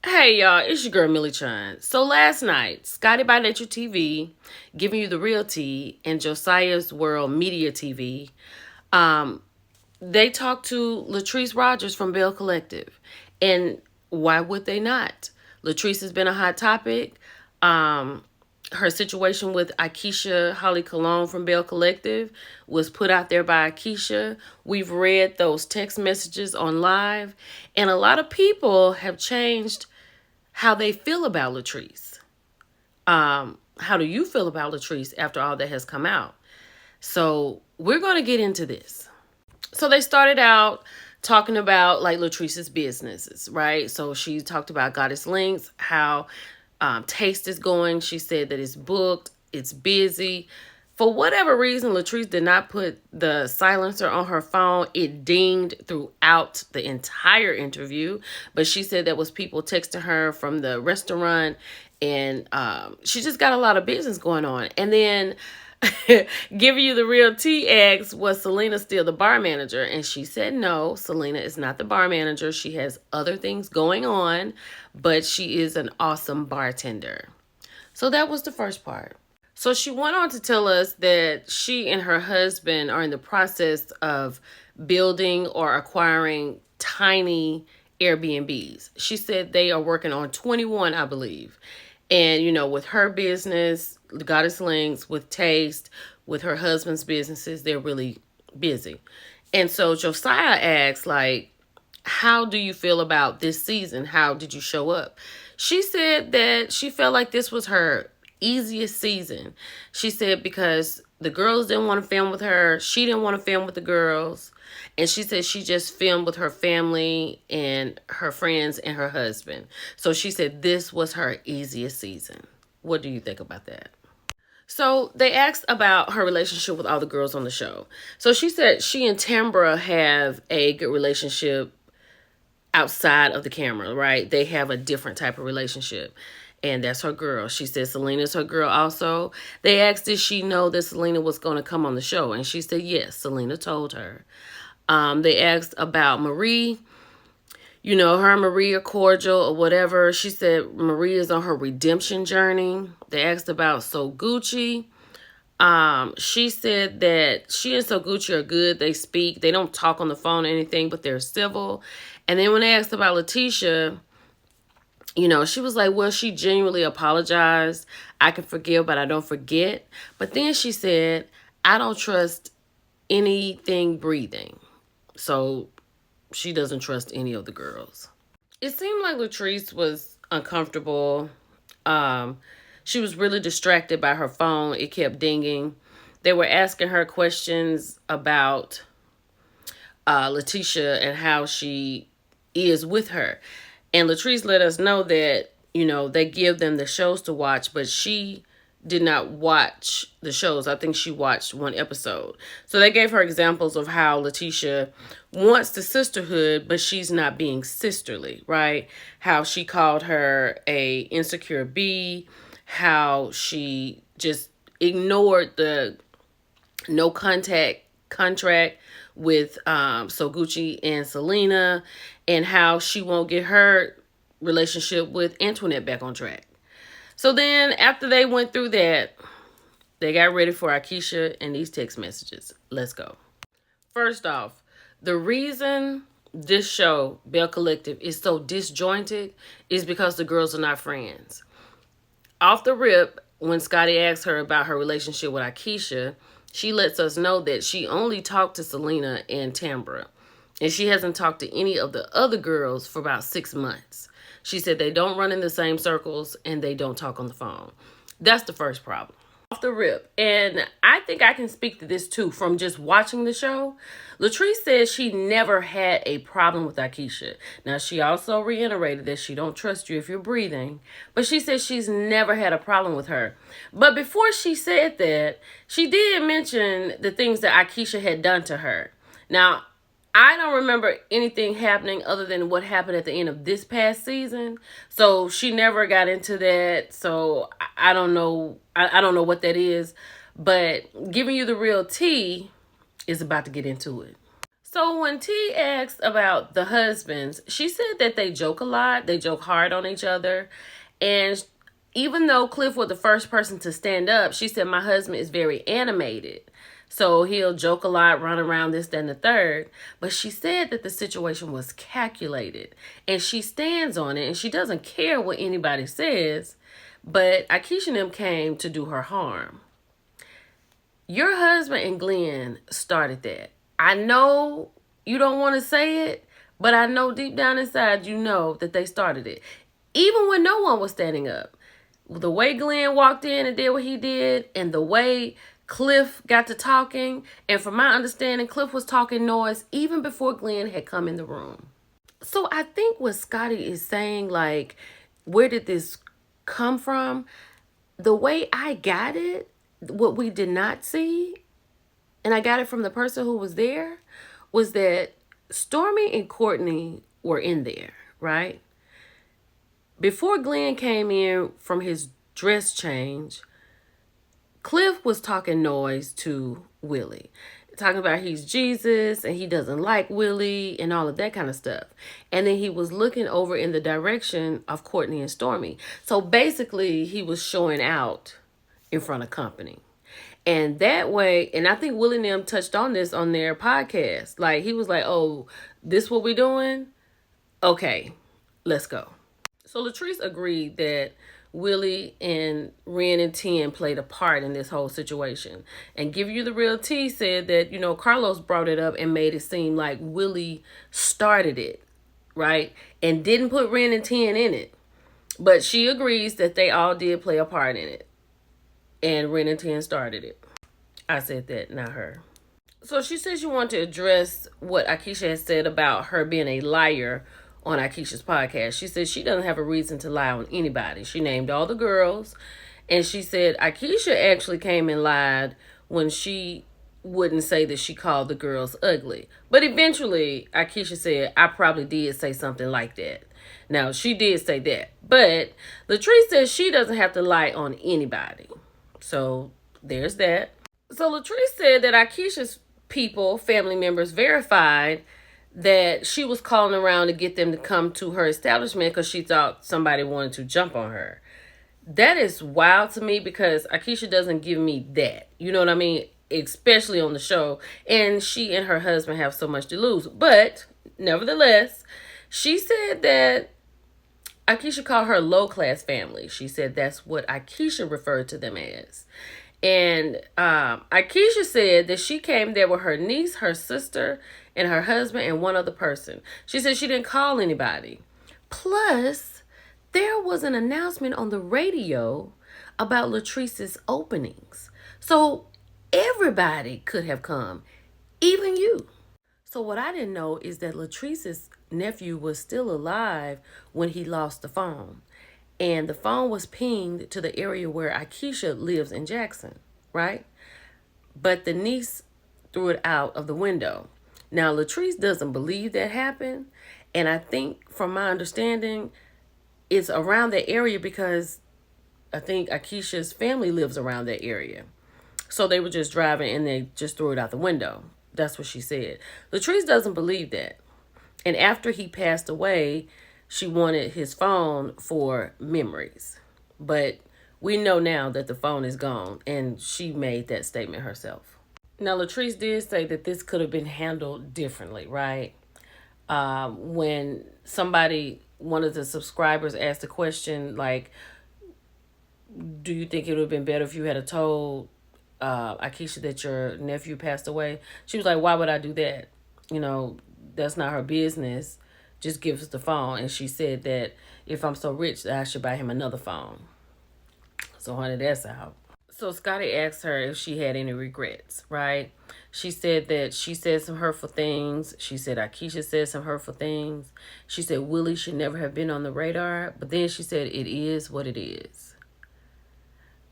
Hey y'all, it's your girl Millie Chun. So last night, Scotty by Nature TV, giving you the real tea, and Josiah's World Media TV, um, they talked to Lattice Rogers from Bell Collective. And why would they not? Latrice has been a hot topic. Um, Her situation with Akeisha Holly Cologne from Bell Collective was put out there by Akeisha. We've read those text messages on live, and a lot of people have changed how they feel about Latrice. How do you feel about Latrice after all that has come out? So we're going to get into this. So they started out talking about like Latrice's businesses, right? So she talked about Goddess Links, how Taste is going. She said that it's booked, it's busy. For whatever reason, Latrice did not put the silencer on her phone. It dinged throughout the entire interview. But she said that was people texting her from the restaurant. And she just got a lot of business going on. And then giving you the real tea asked, was Selena still the bar manager? And she said no, Selena is not the bar manager. She has other things going on, but she is an awesome bartender. So that was the first part. So she went on to tell us that she and her husband are in the process of building or acquiring tiny Airbnbs. She said they are working on 21, I believe. And, with her business, Goddess Links, with Taste, with her husband's businesses, they're really busy. And so Josiah asks, how do you feel about this season? How did you show up? She said that she felt like this was her easiest season. She said because the girls didn't want to film with her. She didn't want to film with the girls. And she said she just filmed with her family and her friends and her husband. So she said this was her easiest season. What do you think about that? So they asked about her relationship with all the girls on the show. So she said she and Tambra have a good relationship outside of the camera, right? They have a different type of relationship. And that's her girl. She said Selena's her girl also. They asked, did she know that Selena was going to come on the show? And she said, yes, Selena told her. They asked about Marie. Her and Marie are cordial or whatever. She said Marie is on her redemption journey. They asked about So Gucci. She said that she and So Gucci are good. They speak. They don't talk on the phone or anything, but they're civil. And then when they asked about Letitia, she was like, well, she genuinely apologized. I can forgive, but I don't forget. But then she said, I don't trust anything breathing. So she doesn't trust any of the girls. It seemed like Latrice was uncomfortable. She was really distracted by her phone. It kept dinging. They were asking her questions about Letitia and how she is with her. And Latrice let us know that, they give them the shows to watch, but she did not watch the shows. I think she watched one episode. So they gave her examples of how Letitia wants the sisterhood, but she's not being sisterly, right? How she called her a insecure bee, how she just ignored the no contact contract with So Gucci and Selena, and how she won't get her relationship with Antoinette back on track. So then after they went through that, they got ready for Akeisha and these text messages. Let's go. First off, the reason this show, Bell Collective, is so disjointed is because the girls are not friends. Off the rip, when Scotty asked her about her relationship with Akeisha, she lets us know that she only talked to Selena and Tambra. And she hasn't talked to any of the other girls for about 6 months. She said they don't run in the same circles and they don't talk on the phone. That's the first problem. Off the rip. And I think I can speak to this too from just watching the show. Latrice says she never had a problem with Akeisha. Now, she also reiterated that she don't trust you if you're breathing. But she says she's never had a problem with her. But before she said that, she did mention the things that Akeisha had done to her. Now, I don't remember anything happening other than what happened at the end of this past season. So she never got into that. So I don't know. I don't know what that is. But giving you the real tea is about to get into it. So when T asked about the husbands, she said that they joke a lot. They joke hard on each other. And even though Cliff was the first person to stand up, she said, my husband is very animated. So he'll joke a lot, run around this, that, and the third. But she said that the situation was calculated. And she stands on it. And she doesn't care what anybody says. But Akeisha and them came to do her harm. Your husband and Glenn started that. I know you don't want to say it, but I know deep down inside you know that they started it. Even when no one was standing up. The way Glenn walked in and did what he did, and the way Cliff got to talking, and from my understanding, Cliff was talking noise even before Glenn had come in the room. So I think what Scotty is saying, like, where did this come from? The way I got it, what we did not see, and I got it from the person who was there, was that Stormy and Courtney were in there, right? Before Glenn came in from his dress change, Cliff was talking noise to Willie. Talking about he's Jesus and he doesn't like Willie and all of that kind of stuff. And then he was looking over in the direction of Courtney and Stormy. So basically he was showing out in front of company. And that way, and I think Willie and them touched on this on their podcast. Like, he was like, oh, this what we doing? Okay, let's go. So Latrice agreed that Willie and Ren and Tien played a part in this whole situation. And Give You the Real Tea said that, you know, Carlos brought it up and made it seem like Willie started it, right? And didn't put Ren and Tien in it. But she agrees that they all did play a part in it. And Ren and Tien started it. I said that, not her. So she said she wanted to address what Akeisha has said about her being a liar on Akeisha's podcast. She said she doesn't have a reason to lie on anybody. She named all the girls. And she said Akeisha actually came and lied when she wouldn't say that she called the girls ugly. But eventually, Akeisha said, I probably did say something like that. Now, she did say that. But Latrice says she doesn't have to lie on anybody. So there's that. So Latrice said that Akeisha's people, family members, verified that she was calling around to get them to come to her establishment because she thought somebody wanted to jump on her. That is wild to me because Akeisha doesn't give me that. You know what I mean? Especially on the show. And she and her husband have so much to lose. But nevertheless, she said that Akeisha called her low-class family. She said that's what Akeisha referred to them as. And Akeisha said that she came there with her niece, her sister, and her husband, and one other person. She said she didn't call anybody. Plus, there was an announcement on the radio about Latrice's openings. So everybody could have come, even you. So what I didn't know is that Latrice's nephew was still alive when he lost the phone. And the phone was pinged to the area where Akeisha lives in Jackson, right? But the niece threw it out of the window. Now, Latrice doesn't believe that happened. And I think, from my understanding, it's around that area because I think Akeisha's family lives around that area. So they were just driving and they just threw it out the window. That's what she said. Latrice doesn't believe that. And after he passed away, she wanted his phone for memories. But we know now that the phone is gone, and she made that statement herself. Now, Latrice did say that this could have been handled differently, right? When one of the subscribers asked a question like, do you think it would have been better if you had told Akeisha that your nephew passed away? She was like, why would I do that? You know, that's not her business. Just give us the phone. And she said that if I'm so rich, that I should buy him another phone. So, honey, that's out. So Scotty asked her if she had any regrets, right? She said that she said some hurtful things. She said Akeisha said some hurtful things. She said Willie should never have been on the radar. But then she said it is what it is.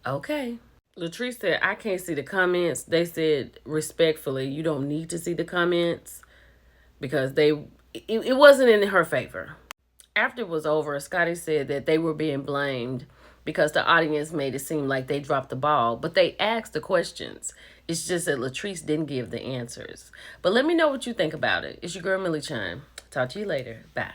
Okay. Latrice said, I can't see the comments. They said, respectfully, you don't need to see the comments because it wasn't in her favor. After it was over, Scotty said that they were being blamed because the audience made it seem like they dropped the ball, but they asked the questions. It's just that Latrice didn't give the answers. But let me know what you think about it. It's your girl, Millie Chime. Talk to you later. Bye.